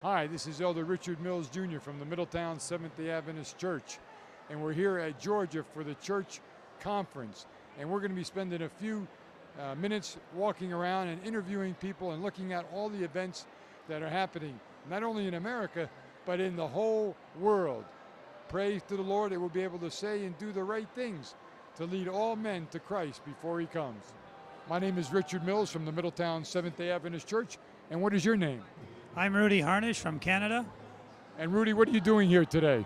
Hi, this is Elder Richard Mills Jr. from the Middletown Seventh-day Adventist Church, and we're here at Georgia for the church conference. And we're going to be spending a few minutes walking around and interviewing people and looking at all the events that are happening, not only in America, but in the whole world. Praise to the Lord that we'll be able to say and do the right things to lead all men to Christ before He comes. My name is Richard Mills from the Middletown Seventh-day Adventist Church, and what is your name? I'm Rudy Harnish from Canada. And Rudy, what are you doing here today?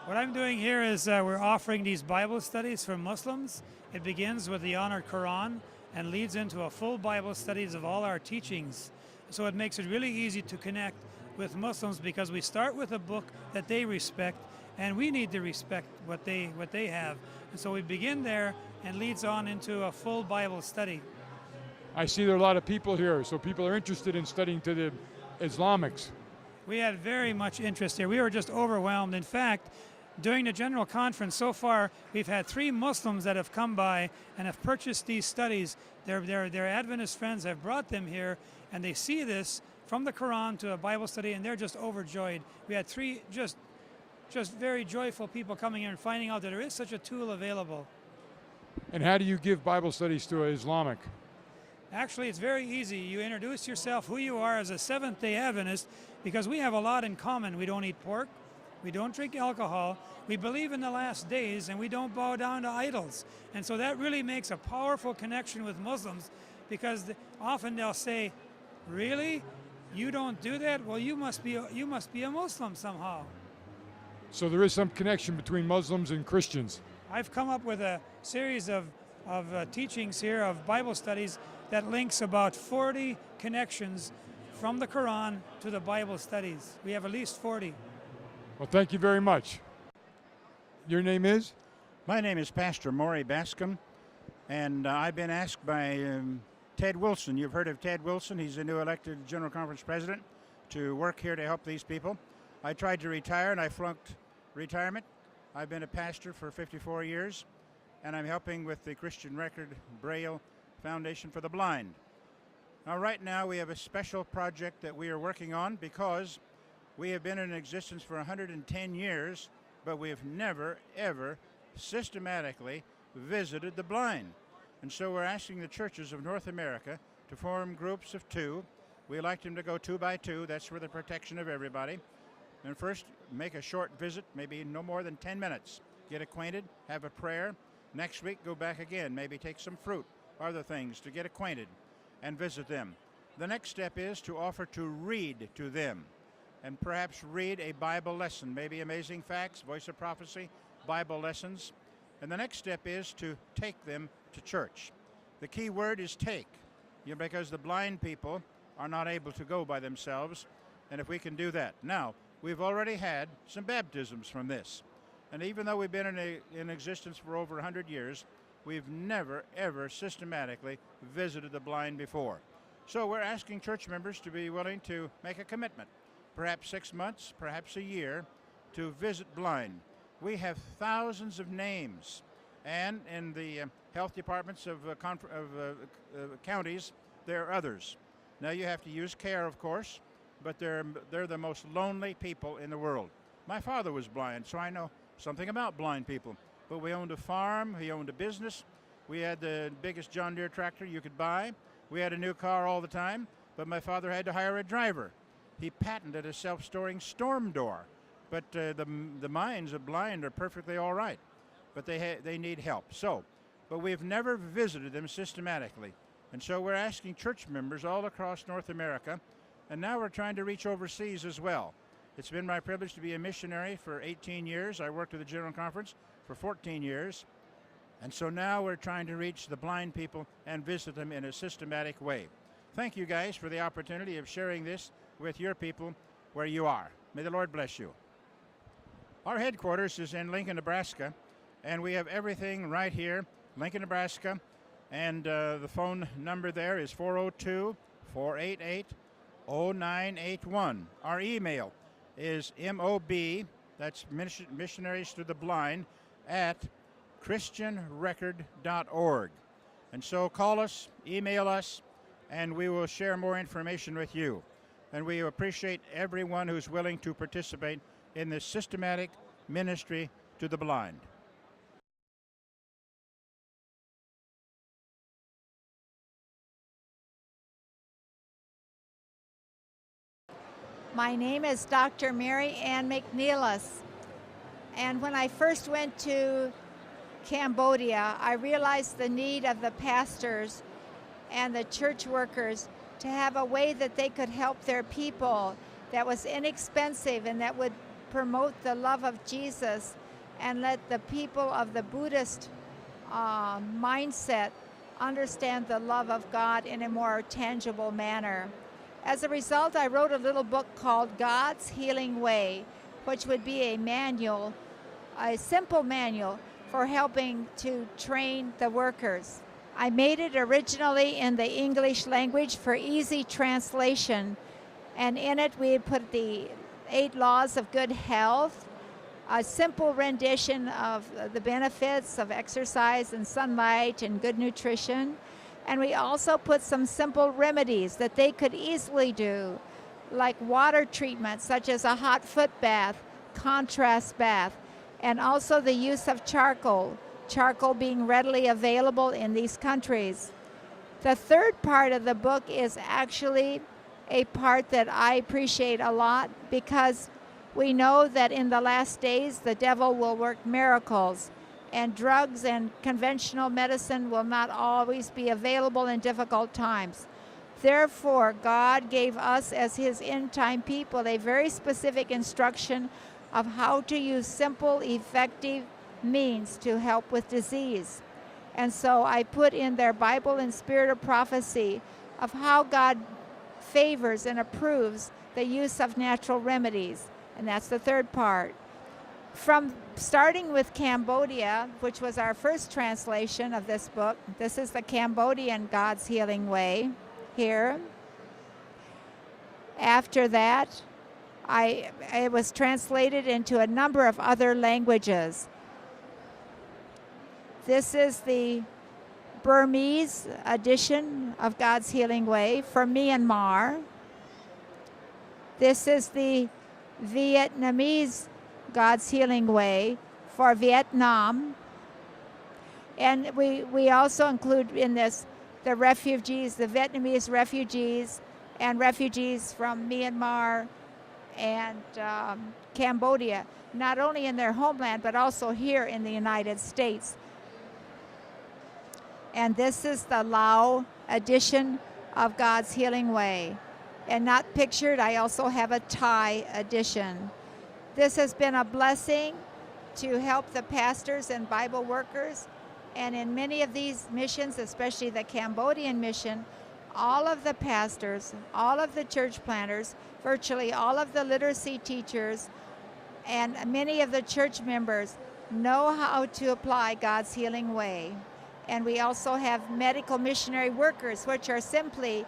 What I'm doing here is we're offering these Bible studies for Muslims. It begins with the honored Quran and leads into a full Bible studies of all our teachings. So it makes it really easy to connect with Muslims because we start with a book that they respect and we need to respect what they have. And so we begin there and leads on into a full Bible study. I see there are a lot of people here, so people are interested in studying to the Islamics. We had very much interest here. We were just overwhelmed. In fact, during the general conference so far, we've had 3 Muslims that have come by and have purchased these studies. Their Adventist friends have brought them here, and they see this from the Quran to a Bible study, and they're just overjoyed. We had 3 just very joyful people coming here and finding out that there is such a tool available. And how do you give Bible studies to an Islamic? Actually, it's very easy. You introduce yourself, who you are as a Seventh-day Adventist, because we have a lot in common. We don't eat pork. We don't drink alcohol. We believe in the last days, and we don't bow down to idols. And so that really makes a powerful connection with Muslims, because often they'll say, "Really? You don't do that? Well, you must be a Muslim somehow." So there is some connection between Muslims and Christians. I've come up with a series of teachings here, of Bible studies, that links about 40 connections from the Quran to the Bible studies. We have at least 40. Well, thank you very much. Your name is? My name is Pastor Maury Bascom, and I've been asked by Ted Wilson. You've heard of Ted Wilson. He's the new elected General Conference President, to work here to help these people. I tried to retire, and I flunked retirement. I've been a pastor for 54 years, and I'm helping with the Christian Record Braille Foundation for the Blind. Now, right now, we have a special project that we are working on because we have been in existence for 110 years, but we have never, ever systematically visited the blind. And so we're asking the churches of North America to form groups of 2. We like them to go 2 by 2. That's for the protection of everybody. And first, make a short visit, maybe no more than 10 minutes. Get acquainted, have a prayer. Next week, go back again, maybe take some fruit, other things to get acquainted and visit them. The next step is to offer to read to them and perhaps read a Bible lesson, maybe Amazing Facts, Voice of Prophecy, Bible lessons. And the next step is to take them to church. The key word is take, because the blind people are not able to go by themselves, and if we can do that. Now, we've already had some baptisms from this. And even though we've been in existence for over 100 years, we've never, ever systematically visited the blind before. So we're asking church members to be willing to make a commitment, perhaps 6 months, perhaps a year, to visit blind. We have thousands of names, and in the health departments of counties, there are others. Now you have to use care, of course, but they're the most lonely people in the world. My father was blind, so I know something about blind people. But we owned a farm, he owned a business. We had the biggest John Deere tractor you could buy. We had a new car all the time, but my father had to hire a driver. He patented a self-storing storm door. But the minds of blind are perfectly all right, but they need help. But we've never visited them systematically. And so we're asking church members all across North America, and now we're trying to reach overseas as well. It's been my privilege to be a missionary for 18 years. I worked at the General Conference for 14 years. And so now we're trying to reach the blind people and visit them in a systematic way. Thank you guys for the opportunity of sharing this with your people where you are. May the Lord bless you. Our headquarters is in Lincoln, Nebraska, and we have everything right here, Lincoln, Nebraska. And the phone number there is 402-488-0981. Our email is MOB, that's Missionaries to the Blind, at christianrecord.org. And so call us, email us, and we will share more information with you. and we appreciate everyone who's willing to participate in this systematic ministry to the blind. My name is Dr. Mary Ann McNeilis, and when I first went to Cambodia, I realized the need of the pastors and the church workers to have a way that they could help their people that was inexpensive and that would promote the love of Jesus and let the people of the Buddhist mindset understand the love of God in a more tangible manner. As a result, I wrote a little book called God's Healing Way, which would be a manual, a simple manual for helping to train the workers. I made it originally in the English language for easy translation, and in it we put the 8 laws of good health, a simple rendition of the benefits of exercise and sunlight and good nutrition. And we also put some simple remedies that they could easily do, like water treatment, such as a hot foot bath, contrast bath, and also the use of charcoal being readily available in these countries. The third part of the book is actually a part that I appreciate a lot, because we know that in the last days the devil will work miracles, and drugs and conventional medicine will not always be available in difficult times. Therefore, God gave us as his end-time people a very specific instruction of how to use simple, effective means to help with disease. And so I put in their Bible and Spirit of Prophecy of how God favors and approves the use of natural remedies. And that's the third part. From starting with Cambodia, which was our first translation of this book, this is the Cambodian God's Healing Way here. After that, it was translated into a number of other languages. This is the Burmese edition of God's Healing Way for Myanmar. This is the Vietnamese God's Healing Way for Vietnam. And we also include in this the refugees, the Vietnamese refugees, and refugees from Myanmar and Cambodia, not only in their homeland, but also here in the United States. And this is the Lao edition of God's Healing Way. And not pictured, I also have a Thai edition. This has been a blessing to help the pastors and Bible workers. And in many of these missions, especially the Cambodian mission, all of the pastors, all of the church planters, virtually all of the literacy teachers, and many of the church members know how to apply God's Healing Way. And we also have medical missionary workers, which are simply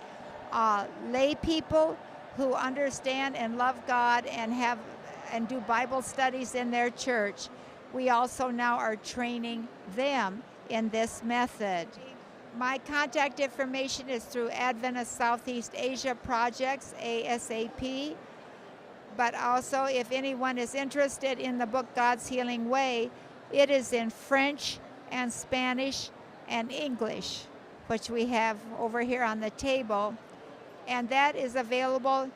lay people who understand and love God and do Bible studies in their church. We also now are training them in this method. My contact information is through Adventist Southeast Asia Projects, ASAP. But also, if anyone is interested in the book God's Healing Way, it is in French and Spanish and English, which we have over here on the table. And that is available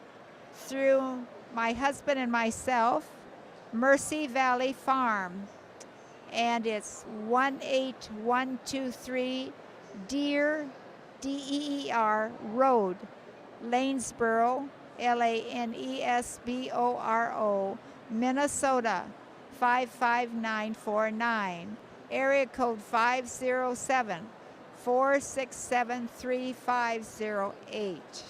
through my husband and myself, Mercy Valley Farm. And it's 18123 Deer, D-E-E-R, Road, Lanesboro, Lanesboro, Minnesota, 55949. Area code 507-467-3508.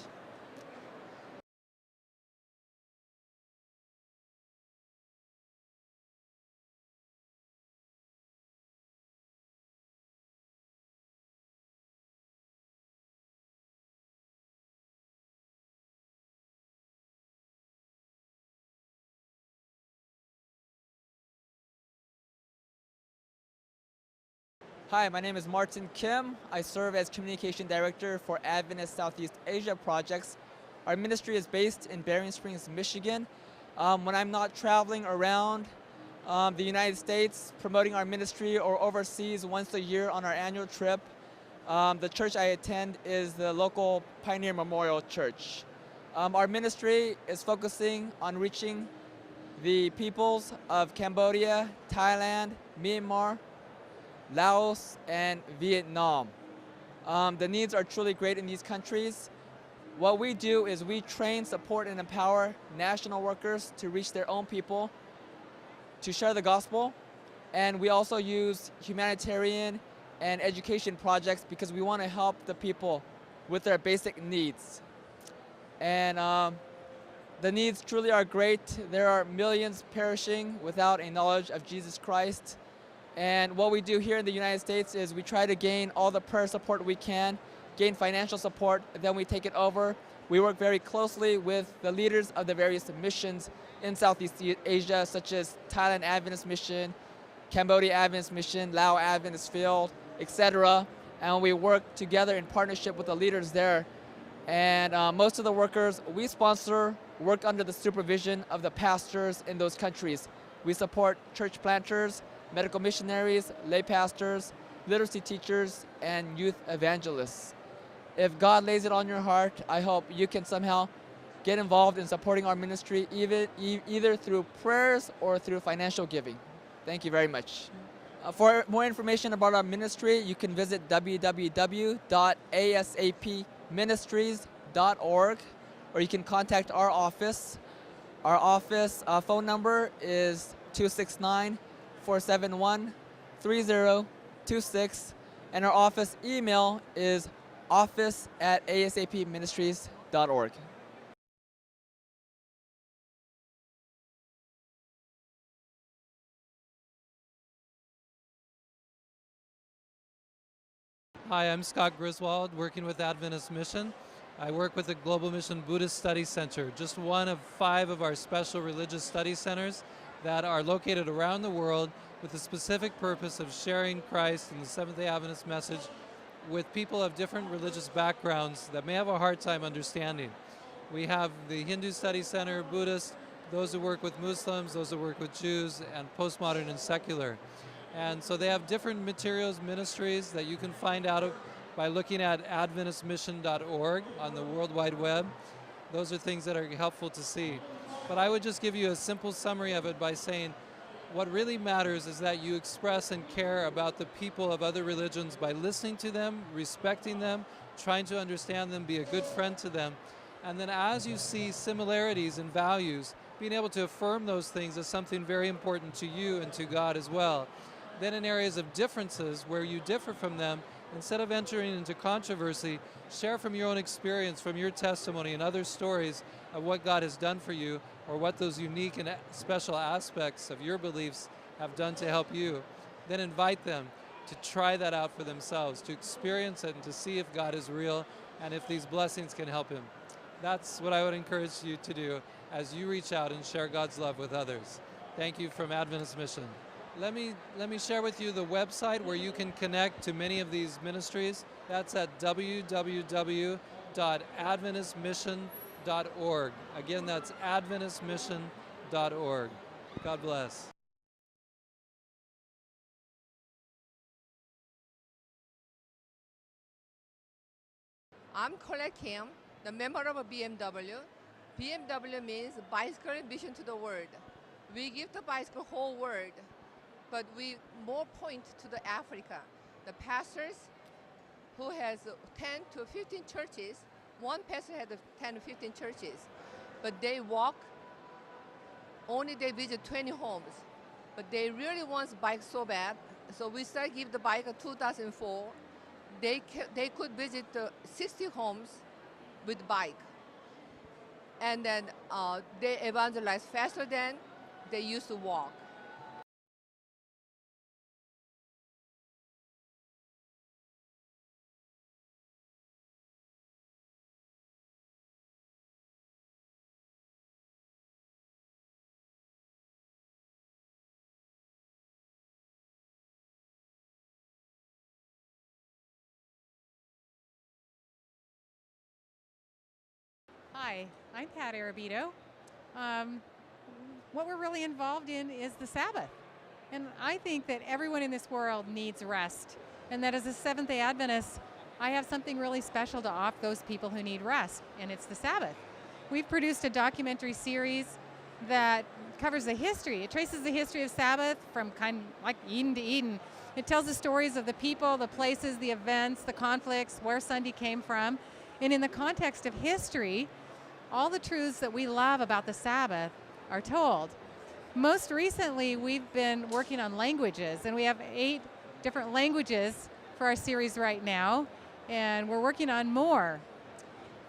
Hi, my name is Martin Kim. I serve as Communication Director for Adventist Southeast Asia Projects, Our ministry is based in Bering Springs, Michigan. When I'm not traveling around the United States promoting our ministry or overseas once a year on our annual trip, the church I attend is the local Pioneer Memorial Church. Our ministry is focusing on reaching the peoples of Cambodia, Thailand, Myanmar, Laos, and Vietnam. The needs are truly great in these countries. What we do is we train, support, and empower national workers to reach their own people, to share the gospel, and we also use humanitarian and education projects because we want to help the people with their basic needs. And the needs truly are great. There are millions perishing without a knowledge of Jesus Christ. And what we do here in the United States is we try to gain all the prayer support we can, gain financial support, then we take it over. We work very closely with the leaders of the various missions in Southeast Asia, such as Thailand Adventist Mission, Cambodia Adventist Mission, Lao Adventist Field, etc. And we work together in partnership with the leaders there. And most of the workers we sponsor work under the supervision of the pastors in those countries. We support church planters, medical missionaries, lay pastors, literacy teachers, and youth evangelists. If God lays it on your heart, I hope you can somehow get involved in supporting our ministry either through prayers or through financial giving. Thank you very much. For more information about our ministry, you can visit www.asapministries.org, or you can contact our office. Our office phone number is 269-471-3026, and our office email is office@asapministries.org. Hi, I'm Scott Griswold, working with Adventist Mission. I work with the Global Mission Buddhist Study Center, just one of 5 of our special religious study centers that are located around the world with the specific purpose of sharing Christ and the Seventh-day Adventist message with people of different religious backgrounds that may have a hard time understanding. We have the Hindu Study Center, Buddhist, those who work with Muslims, those who work with Jews, and postmodern and secular. And so they have different materials, ministries that you can find out by looking at adventistmission.org on the World Wide Web. Those are things that are helpful to see. But I would just give you a simple summary of it by saying what really matters is that you express and care about the people of other religions by listening to them, respecting them, trying to understand them, be a good friend to them. And then as you see similarities in values, being able to affirm those things as something very important to you and to God as well. Then in areas of differences where you differ from them, instead of entering into controversy, share from your own experience, from your testimony and other stories of what God has done for you or what those unique and special aspects of your beliefs have done to help you. Then invite them to try that out for themselves, to experience it and to see if God is real and if these blessings can help him. That's what I would encourage you to do as you reach out and share God's love with others. Thank you from Adventist Mission. Let me share with you the website where you can connect to many of these ministries. That's at www.adventistmission.org. Again, that's adventistmission.org. God bless. I'm Colette Kim, the member of a BMW. BMW means bicycle mission to the world. We give the bicycle whole world, but we more point to the Africa. The pastors who has 10 to 15 churches, one pastor had 10 to 15 churches, but they walk, only they visit 20 homes, but they really want bike so bad, so we started give the bike in 2004. They could visit 60 homes with bike, and then they evangelize faster than they used to walk. Hi, I'm Pat Arabito. What we're really involved in is the Sabbath. And I think that everyone in this world needs rest. And that as a Seventh-day Adventist, I have something really special to offer those people who need rest, and it's the Sabbath. We've produced a documentary series that covers the history. It traces the history of Sabbath from kind of like Eden to Eden. It tells the stories of the people, the places, the events, the conflicts, where Sunday came from. And in the context of history, all the truths that we love about the Sabbath are told. Most recently, we've been working on languages, and we have 8 different languages for our series right now, and we're working on more.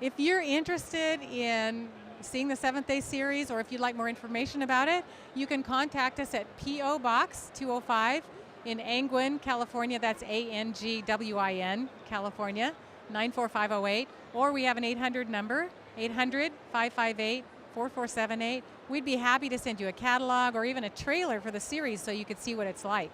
If you're interested in seeing the Seventh Day series, or if you'd like more information about it, you can contact us at P.O. Box 205 in Angwin, California. That's Angwin, California, 94508. Or we have an 800 number, 800-558-4478. We'd be happy to send you a catalog or even a trailer for the series so you could see what it's like.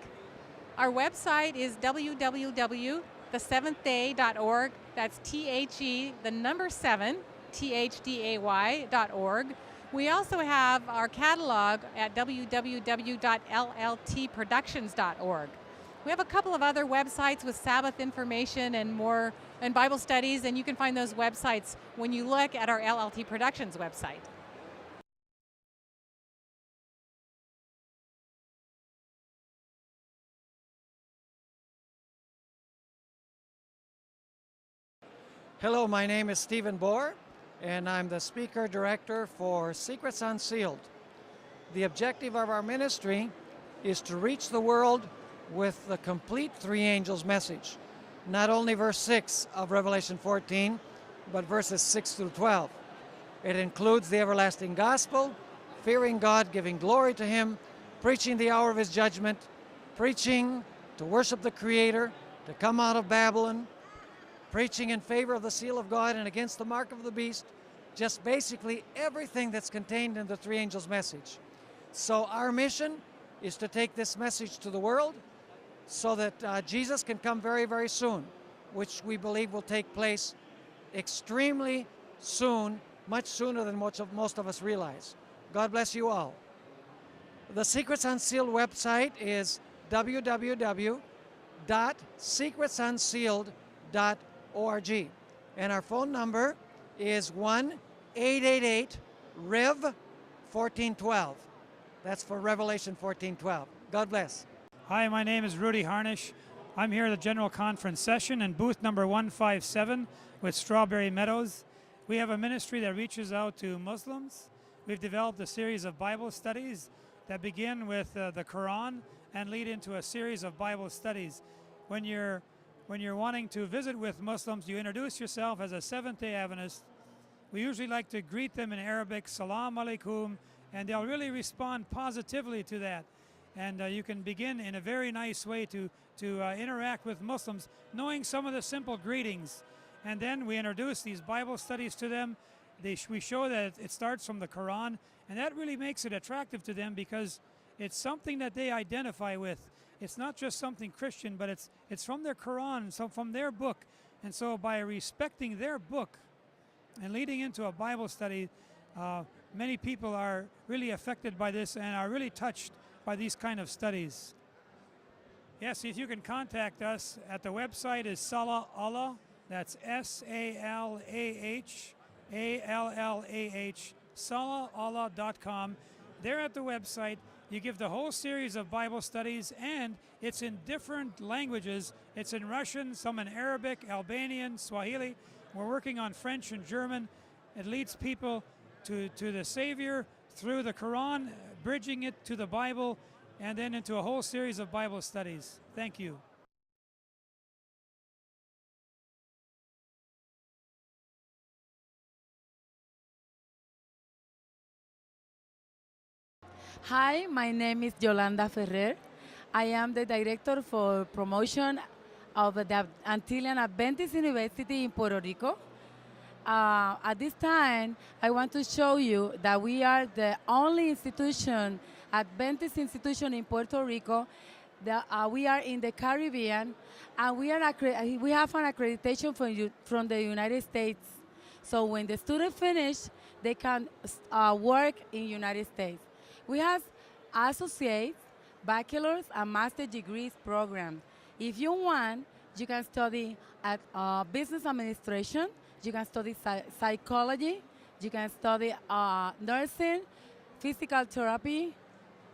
Our website is www.theseventhday.org. That's THE, the number 7, THDAY.org. We also have our catalog at www.lltproductions.org. We have a couple of other websites with Sabbath information and more, and Bible studies, and you can find those websites when you look at our LLT Productions website. Hello, my name is Stephen Bohr, and I'm the Speaker Director for Secrets Unsealed. The objective of our ministry is to reach the world with the complete 3 angels message, not only verse 6 of Revelation 14, but verses 6 through 12. It includes the everlasting gospel, fearing God, giving glory to Him, preaching the hour of His judgment, preaching to worship the Creator, to come out of Babylon, preaching in favor of the seal of God and against the mark of the beast, just basically everything that's contained in the 3 angels message. So our mission is to take this message to the world so that Jesus can come very, very soon, which we believe will take place extremely soon, much sooner than most of us realize. God bless you all. The Secrets Unsealed website is www.secretsunsealed.org, and our phone number is 1-888-REV-1412. That's for Revelation 14:12. God bless. Hi, my name is Rudy Harnish. I'm here at the General Conference session in booth number 157 with Strawberry Meadows. We have a ministry that reaches out to Muslims. We've developed a series of Bible studies that begin with the Quran and lead into a series of Bible studies. When you're wanting to visit with Muslims, you introduce yourself as a Seventh-day Adventist. We usually like to greet them in Arabic, Salam Alaikum, and they'll really respond positively to that. And you can begin in a very nice way to interact with Muslims, knowing some of the simple greetings. And then we introduce these Bible studies to them. We show that it starts from the Quran, and that really makes it attractive to them because it's something that they identify with. It's not just something Christian, but it's from their Quran, so from their book. And so by respecting their book and leading into a Bible study, many people are really affected by this and are really touched by these kind of studies. Yes, if you can contact us at the website is Salah Allah, that's SALAHALLAH, salahallah.com. There at the website, you give the whole series of Bible studies, and it's in different languages. It's in Russian, some in Arabic, Albanian, Swahili. We're working on French and German. It leads people to the Savior through the Quran, bridging it to the Bible, and then into a whole series of Bible studies. Thank you. Hi, my name is Yolanda Ferrer. I am the director for promotion of the Antillean Adventist University in Puerto Rico. At this time, I want to show you that we are the only institution, Adventist institution in Puerto Rico. We are in the Caribbean, and we have an accreditation from the United States. So when the student finish they can work in United States. We have associates, bachelor's, and master degrees program. If you want, you can study at business administration, you can study psychology, you can study nursing, physical therapy,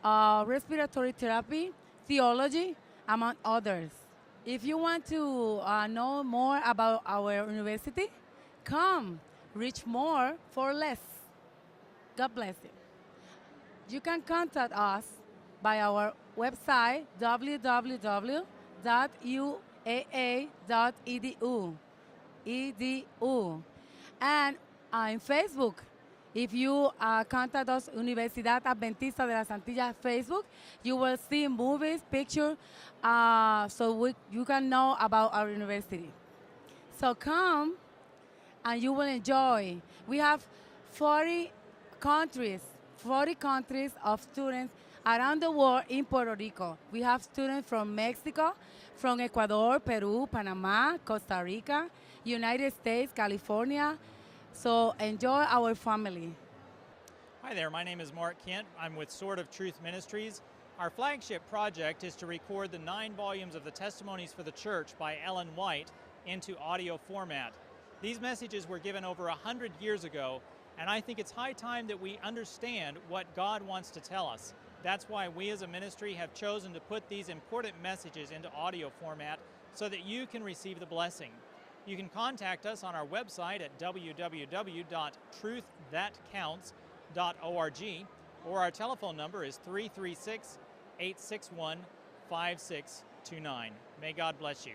respiratory therapy, theology, among others. If you want to know more about our university, come, reach more for less. God bless you. You can contact us by our website, www.uaa.edu. And in Facebook, if you contact us, Universidad Adventista de las Antillas Facebook, you will see movies, pictures, so you can know about our university. So come, and you will enjoy. We have 40 countries of students around the world in Puerto Rico. We have students from Mexico, from Ecuador, Peru, Panama, Costa Rica, United States, California. So enjoy our family. Hi there, my name is Mark Kent. I'm with Sword of Truth Ministries. Our flagship project is to record the 9 volumes of the Testimonies for the Church by Ellen White into audio format. These messages were given over 100 years ago, and I think it's high time that we understand what God wants to tell us. That's why we as a ministry have chosen to put these important messages into audio format so that you can receive the blessing. You can contact us on our website at www.truththatcounts.org, or our telephone number is 336-861-5629. May God bless you.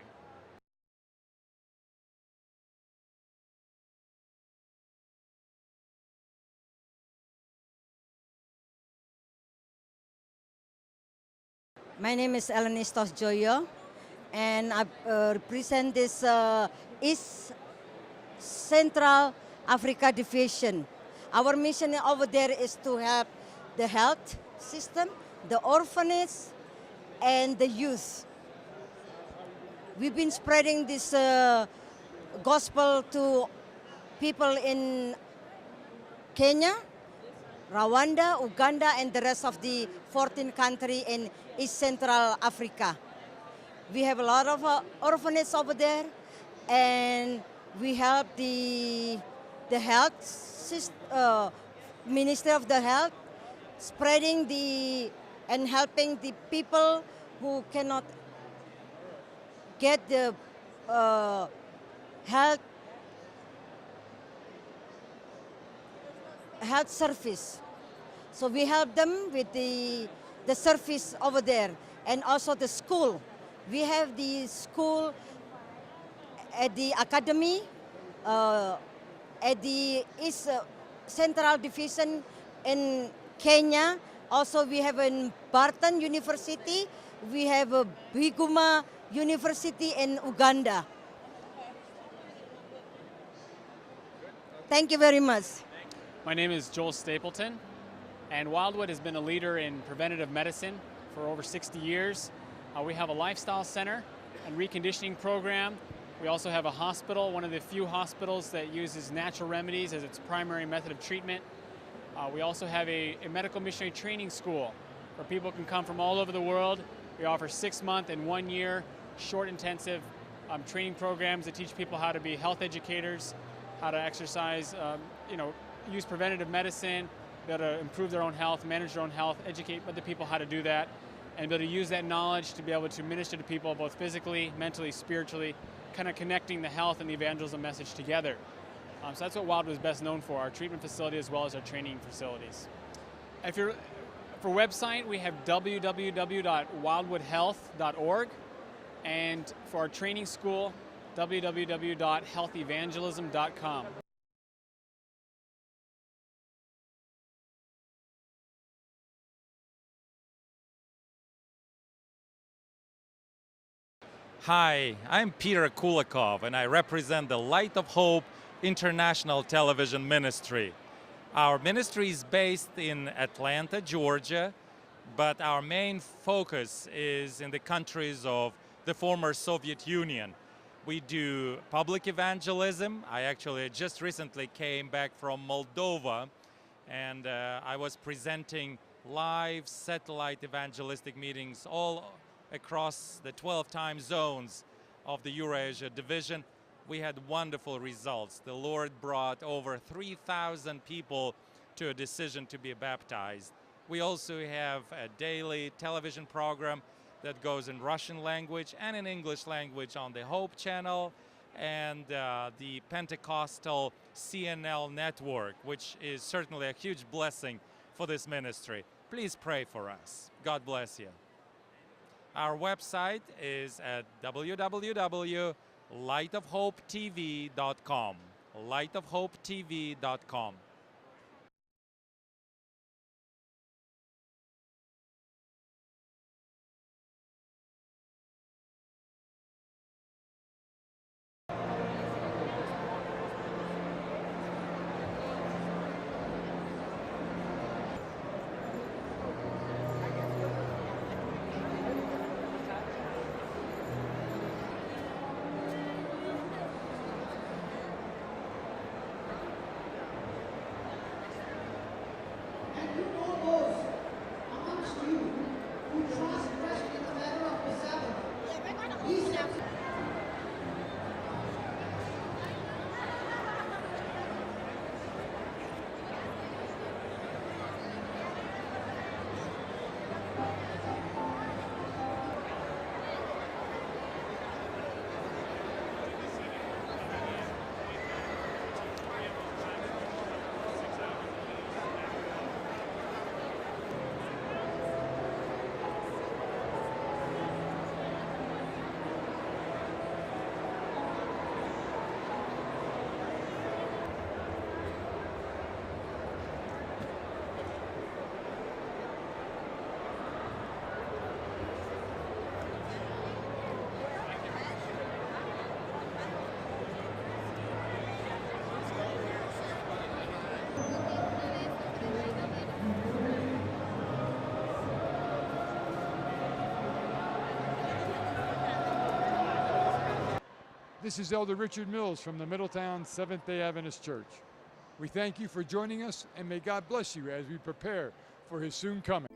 My name is Elenistos Joyo, and I represent this East Central Africa Division. Our mission over there is to help the health system, the orphanage, and the youth. We've been spreading this gospel to people in Kenya, Rwanda, Uganda, and the rest of the 14 countries in East Central Africa. We have a lot of orphanages over there, and we help the health system, Ministry of the Health, spreading and helping the people who cannot get the health service. So we help them with the service over there, and also the school. We have the school at the academy, at the East Central Division in Kenya. Also, we have in Barton University. We have a Biguma University in Uganda. Thank you very much. My name is Joel Stapleton, and Wildwood has been a leader in preventative medicine for over 60 years. We have a lifestyle center and reconditioning program. We also have a hospital, one of the few hospitals that uses natural remedies as its primary method of treatment. We also have a medical missionary training school where people can come from all over the world. We offer 6-month and 1-year short intensive training programs that teach people how to be health educators, how to exercise, use preventative medicine, be able to improve their own health, manage their own health, educate other people how to do that, and be able to use that knowledge to be able to minister to people both physically, mentally, spiritually, kind of connecting the health and the evangelism message together. So that's what Wildwood is best known for, our treatment facility as well as our training facilities. For website, we have www.wildwoodhealth.org, and for our training school, www.healthevangelism.com. Hi, I'm Peter Kulikov, and I represent the Light of Hope International Television Ministry. Our ministry is based in Atlanta, Georgia, but our main focus is in the countries of the former Soviet Union. We do public evangelism. I actually just recently came back from Moldova, and I was presenting live satellite evangelistic meetings all across the 12 time zones of the Eurasia division. We had wonderful results. The Lord brought over 3,000 people to a decision to be baptized. We also have a daily television program that goes in Russian language and in English language on the Hope Channel and the Pentecostal CNL network, which is certainly a huge blessing for this ministry. Please pray for us. God bless you. Our website is at www.lightofhopetv.com. lightofhopetv.com. This is Elder Richard Mills from the Middletown Seventh-day Adventist Church. We thank you for joining us, and may God bless you as we prepare for his soon coming.